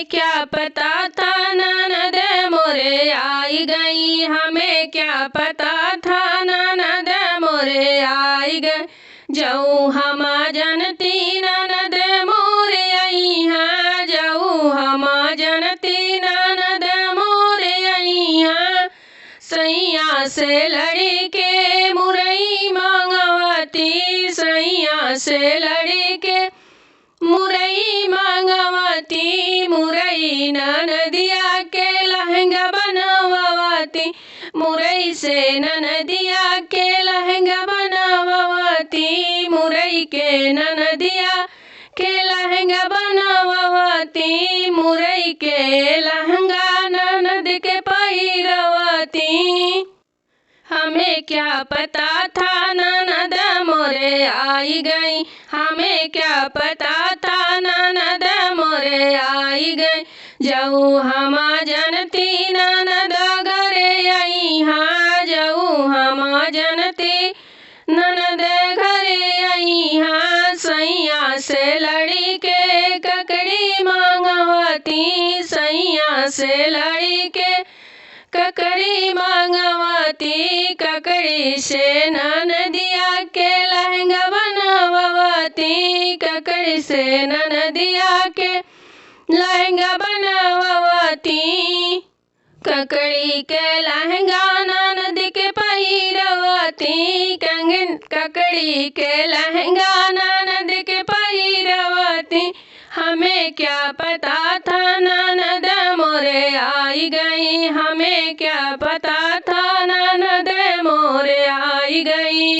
हमें क्या पता था ननद मोरे आई गई, हमें क्या पता था ननद मोरे आई गई। जाऊँ हम जनती ननद मोरे आई हैं, जाऊँ हम जनती ननद मोरे आई हैं। सैया से लड़ी के मुरई मांगवती, सैया से लड़ी के मुरई मांगवती, मुरई ननदिया के लहंगा बनवावती, मुरई से ननदिया के लहंगा बनवावती, मुरई के ननदिया के लहंगा बनवावती, मुरई के लहंगा ननद के पहिरवती। हमें क्या पता था ननद मोरे आई गई, हमें क्या पता था ननद मोरे आई गई। जाऊँ हम जनती ननद घरे आई हाँ, जाऊँ हम जनती ननद घरे आई हाँ। सैया से लड़ी के ककड़ी मांगवती, सैया से लड़ी के ककड़ी मांगवती, ककड़ी से ननदिया के लहंगा बनवावती, ककड़ी से ननदिया के लहंगा बनवावती। ककड़ी के लहंगा ननद के पहिरवती, ककड़ी के लहंगा ननद के पहिरवती। हमें क्या पता था ननद मोरे आई गई, हमें क्या पता था ननद मोरे आई गई।